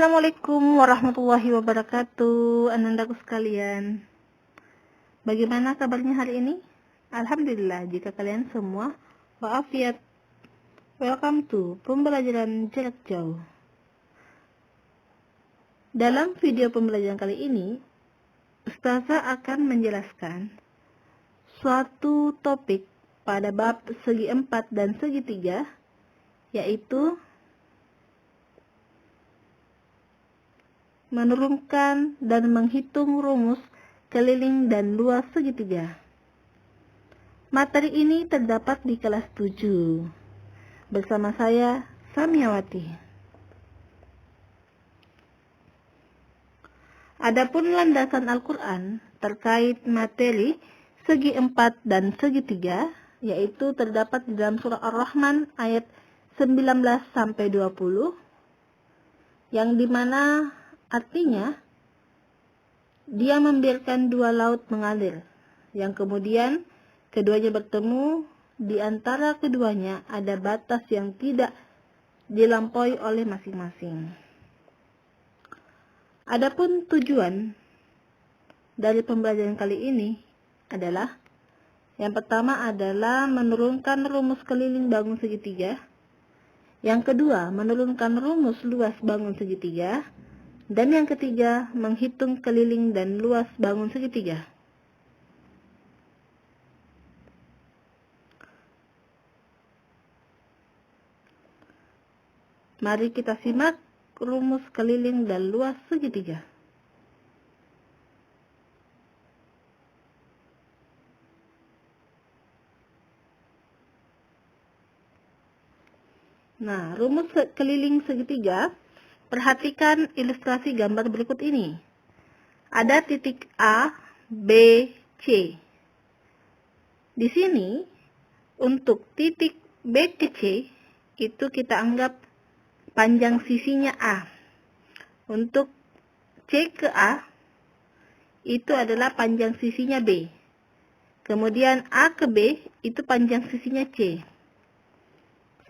Assalamualaikum warahmatullahi wabarakatuh, anandaku sekalian. Bagaimana kabarnya hari ini? Alhamdulillah, jika kalian semua wa'afiat. Welcome to pembelajaran jarak jauh. Dalam video pembelajaran kali ini, Ustazah akan menjelaskan suatu topik pada bab segi 4 dan segi 3, yaitu menurunkan dan menghitung rumus keliling dan luas segitiga. Materi ini terdapat di kelas 7. Bersama saya, Samiawati. Adapun landasan Al-Quran terkait materi segi 4 dan segi 3, yaitu terdapat di dalam surah Ar-Rahman ayat 19-20, yang dimana artinya, dia membiarkan dua laut mengalir, yang kemudian keduanya bertemu. Di antara keduanya ada batas yang tidak dilampaui oleh masing-masing. Adapun tujuan dari pembelajaran kali ini adalah, yang pertama adalah menurunkan rumus keliling bangun segitiga, yang kedua menurunkan rumus luas bangun segitiga, dan yang ketiga, menghitung keliling dan luas bangun segitiga. Mari kita simak rumus keliling dan luas segitiga. Nah, rumus keliling segitiga, perhatikan ilustrasi gambar berikut ini. Ada titik A, B, C. Di sini, untuk titik B ke C, itu kita anggap panjang sisinya A. Untuk C ke A, itu adalah panjang sisinya B. Kemudian A ke B, itu panjang sisinya C.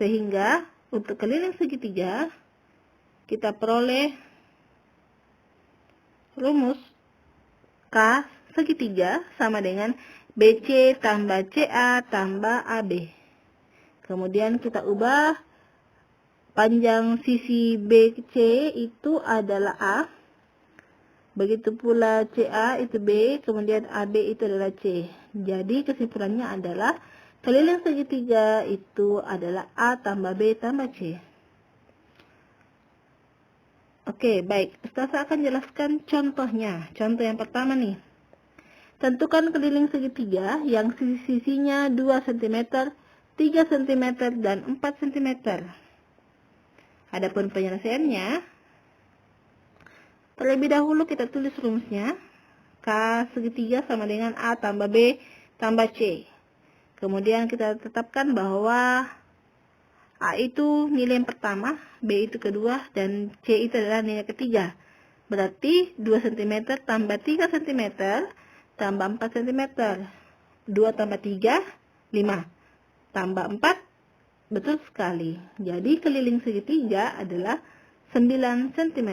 Sehingga, untuk keliling segitiga, kita peroleh rumus K segitiga sama dengan BC tambah CA tambah AB. Kemudian kita ubah panjang sisi BC itu adalah A. Begitu pula CA itu B, kemudian AB itu adalah C. Jadi kesimpulannya adalah keliling segitiga itu adalah A tambah B tambah C. Oke, baik. Ustazah akan jelaskan contohnya. Contoh yang pertama nih. Tentukan keliling segitiga yang sisinya 2 cm, 3 cm, dan 4 cm. Adapun penyelesaiannya, terlebih dahulu kita tulis rumusnya. K segitiga sama dengan A tambah B tambah C. Kemudian kita tetapkan bahwa A itu nilai yang pertama, B itu kedua, dan C itu adalah nilai ketiga. Berarti 2 cm tambah 3 cm tambah 4 cm. 2 tambah 3, 5. Tambah 4, betul sekali. Jadi keliling segitiga adalah 9 cm.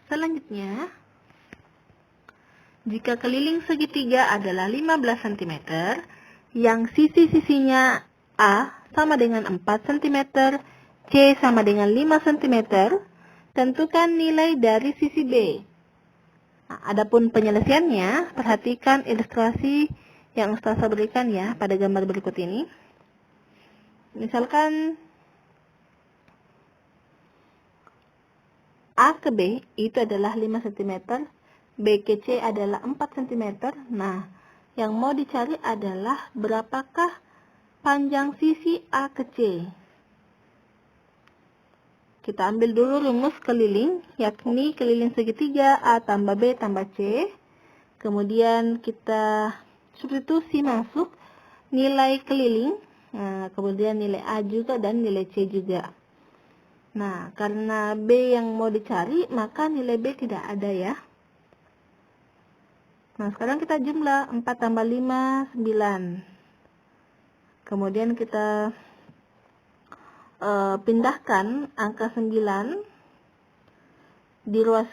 Selanjutnya, jika keliling segitiga adalah 15 cm, yang sisi-sisinya A sama dengan 4 cm, C sama dengan 5 cm, tentukan nilai dari sisi B. Nah, adapun penyelesaiannya, perhatikan ilustrasi yang Ustazah berikan ya pada gambar berikut ini. Misalkan A ke B itu adalah 5 cm, B ke C adalah 4 cm. Nah, yang mau dicari adalah berapakah panjang sisi A ke C. Kita ambil dulu rumus keliling, yakni keliling segitiga A tambah B tambah C. Kemudian kita substitusi masuk nilai keliling, nah, kemudian nilai A juga dan nilai C juga. Nah, karena B yang mau dicari, maka nilai B tidak ada ya. Nah, sekarang kita jumlah 4 tambah 5, 9. Kemudian kita pindahkan angka 9 di ruas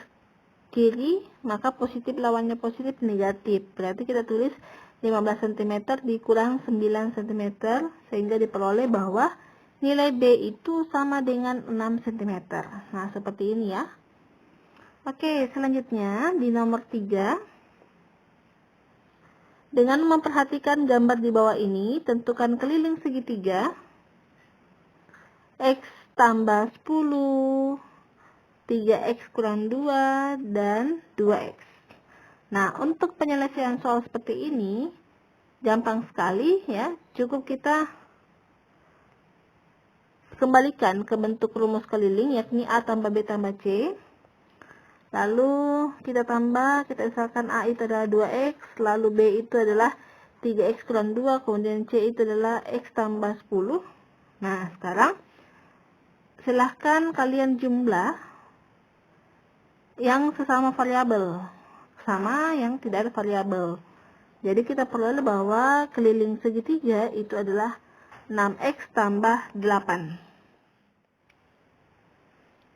kiri, maka positif lawannya positif negatif. Berarti kita tulis 15 cm dikurang 9 cm sehingga diperoleh bahwa nilai B itu sama dengan 6 cm. Nah, seperti ini ya. Oke, selanjutnya di nomor 3. Dengan memperhatikan gambar di bawah ini, tentukan keliling segitiga X tambah 10, 3X kurang 2, dan 2X. Nah, untuk penyelesaian soal seperti ini, gampang sekali ya. Cukup kita kembalikan ke bentuk rumus keliling, yakni A tambah B tambah C. Lalu kita tambah, kita misalkan A itu adalah 2X, lalu B itu adalah 3X kurang 2, kemudian C itu adalah X tambah 10. Nah, sekarang silahkan kalian jumlah yang sesama variabel sama yang tidak ada variabel. Jadi kita peroleh bahwa keliling segitiga itu adalah 6X tambah 8.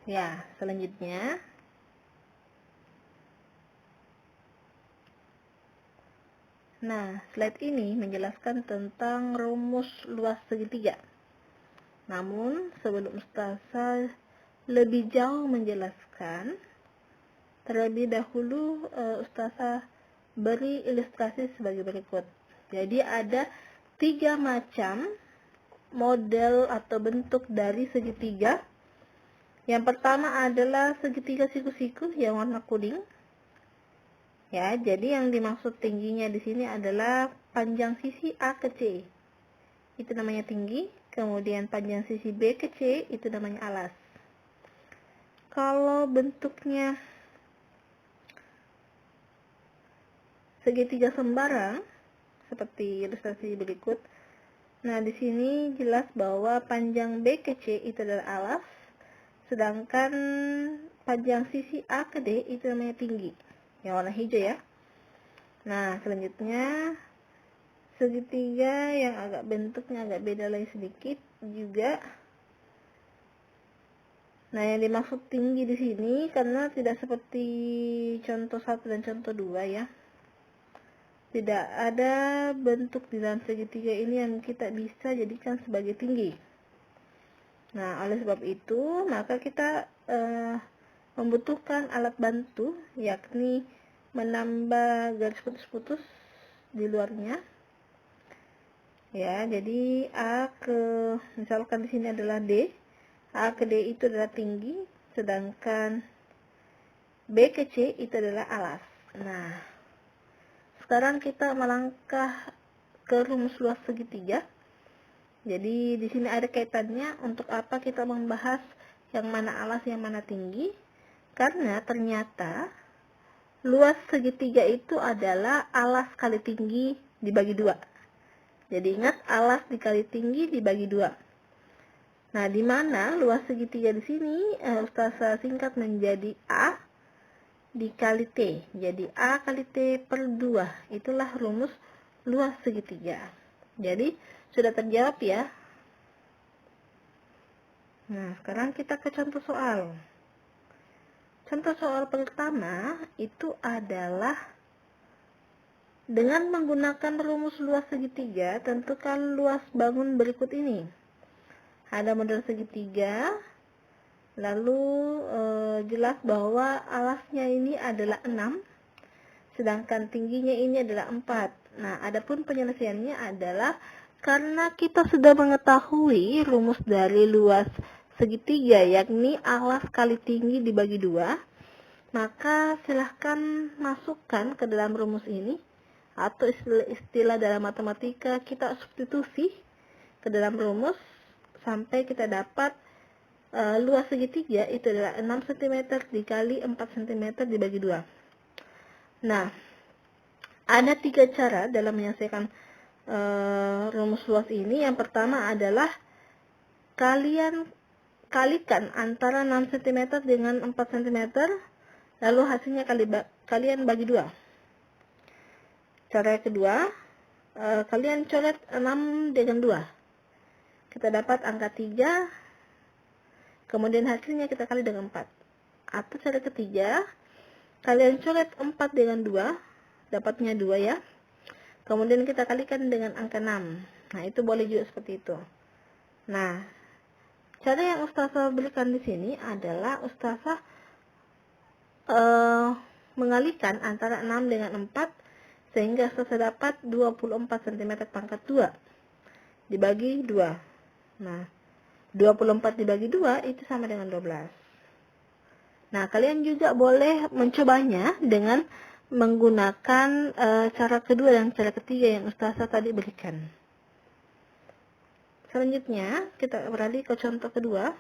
Ya, selanjutnya slide ini menjelaskan tentang rumus luas segitiga. Namun, sebelum Ustazah lebih jauh menjelaskan, terlebih dahulu Ustazah beri ilustrasi sebagai berikut. Jadi ada 3 macam model atau bentuk dari segitiga. Yang pertama adalah segitiga siku-siku yang warna kuning. Ya, jadi yang dimaksud tingginya di sini adalah panjang sisi A ke C. Itu namanya tinggi. Kemudian panjang sisi B ke C itu namanya alas. Kalau bentuknya segitiga sembarang seperti ilustrasi berikut. Nah, di sini jelas bahwa panjang B ke C itu adalah alas, sedangkan panjang sisi A ke D itu namanya tinggi. Yang warna hijau ya. Nah, selanjutnya segitiga yang agak bentuknya agak beda lagi sedikit juga. Nah, yang dimaksud tinggi di sini karena tidak seperti contoh 1 dan contoh 2 ya. Tidak ada bentuk di dalam segitiga ini yang kita bisa jadikan sebagai tinggi. Nah, oleh sebab itu, maka kita membutuhkan alat bantu, yakni menambah garis putus-putus di luarnya. Ya, jadi misalkan di sini adalah D. A ke D itu adalah tinggi, sedangkan B ke C itu adalah alas. Nah, sekarang kita melangkah ke rumus luas segitiga. Jadi di sini ada kaitannya untuk apa kita membahas yang mana alas, yang mana tinggi. Karena ternyata luas segitiga itu adalah alas kali tinggi dibagi 2. Jadi ingat, alas dikali tinggi dibagi 2. Nah, di mana luas segitiga di sini Ustazah singkat menjadi A dikali T. Jadi A kali T per 2. Itulah rumus luas segitiga. Jadi sudah terjawab ya. Nah, sekarang kita ke contoh soal. Contoh soal pertama itu adalah dengan menggunakan rumus luas segitiga, tentukan luas bangun berikut ini. Ada model segitiga, lalu jelas bahwa alasnya ini adalah 6, sedangkan tingginya ini adalah 4. Nah, adapun penyelesaiannya adalah karena kita sudah mengetahui rumus dari luas segitiga, yakni alas kali tinggi dibagi 2, maka silahkan masukkan ke dalam rumus ini, atau istilah dalam matematika kita substitusi ke dalam rumus sampai kita dapat luas segitiga itu adalah 6 cm dikali 4 cm dibagi 2. Nah, ada 3 cara dalam menyelesaikan rumus luas ini. Yang pertama adalah kalian kalikan antara 6 cm dengan 4 cm, lalu hasilnya kalian bagi 2. Cara yang kedua, kalian coret 6 dengan 2. Kita dapat angka 3, Kemudian hasilnya kita kali dengan 4. Atau cara ketiga, kalian coret 4 dengan 2, dapatnya 2 ya. Kemudian kita kalikan dengan angka 6. Nah, itu boleh juga seperti itu. Nah, cara yang Ustazah berikan di sini adalah Ustazah mengalikan antara 6 dengan 4 sehingga Ustazah dapat 24 cm pangkat 2 dibagi 2. Nah, 24 dibagi 2 itu sama dengan 12. Nah, kalian juga boleh mencobanya dengan menggunakan cara kedua dan cara ketiga yang Ustazah tadi berikan. Selanjutnya, kita beralih ke contoh kedua.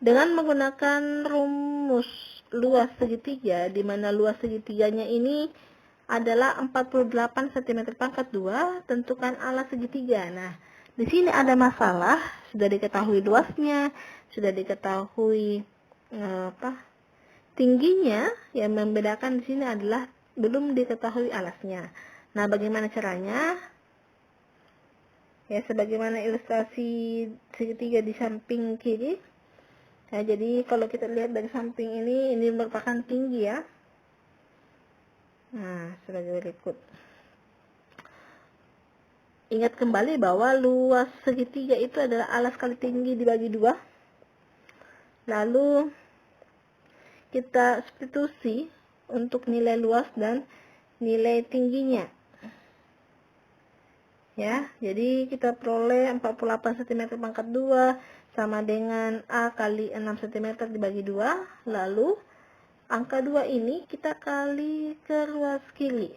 Dengan menggunakan rumus luas segitiga, di mana luas segitiganya ini adalah 48 cm pangkat 2, tentukan alas segitiga. Nah, di sini ada masalah, sudah diketahui luasnya, sudah diketahui tingginya, yang membedakan di sini adalah belum diketahui alasnya. Nah, bagaimana caranya? Ya, sebagaimana ilustrasi segitiga di samping kiri. Nah, jadi kalau kita lihat dari samping ini merupakan tinggi ya. Nah, sebagai berikut. Ingat kembali bahwa luas segitiga itu adalah alas kali tinggi dibagi 2. Lalu kita substitusi untuk nilai luas dan nilai tingginya. Ya, jadi kita peroleh 48 cm pangkat 2 sama dengan A kali 6 cm dibagi 2. Lalu angka 2 ini kita kali ke luas kiri.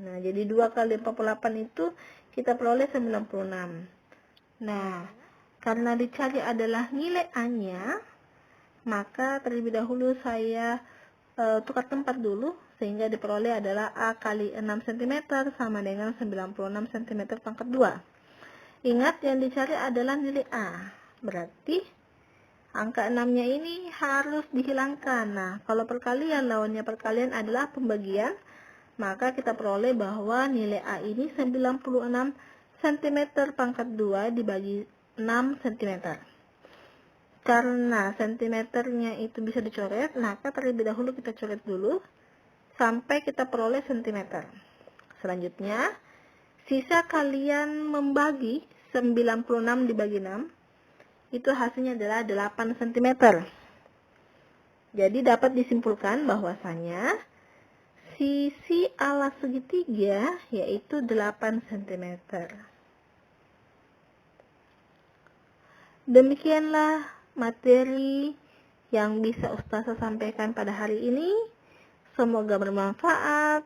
Nah, jadi 2 kali 48 itu kita peroleh 96. Nah, karena dicari adalah nilai A-nya, maka terlebih dahulu saya tukar tempat dulu, sehingga diperoleh adalah A kali 6 cm sama dengan 96 cm pangkat 2. Ingat, yang dicari adalah nilai A. Berarti angka 6-nya ini harus dihilangkan. Nah, kalau perkalian, lawannya perkalian adalah pembagian, maka kita peroleh bahwa nilai A ini 96 cm pangkat 2 dibagi 6 cm. Karena sentimeternya itu bisa dicoret, maka terlebih dahulu kita coret dulu sampai kita peroleh sentimeter. Selanjutnya, sisa kalian membagi 96 dibagi 6, itu hasilnya adalah 8 cm. Jadi dapat disimpulkan bahwasanya sisi alas segitiga yaitu 8 cm. Demikianlah materi yang bisa Ustazah sampaikan pada hari ini. Semoga bermanfaat.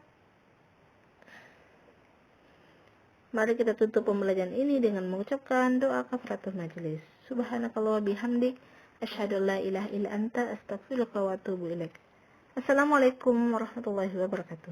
Mari kita tutup pembelajaran ini dengan mengucapkan doa kafaratul majelis. Subhanakallah bihamdik, asyhadu an la ilaha illa anta, astaghfiruka wa atubu ilaik. Assalamualaikum warahmatullahi wabarakatuh.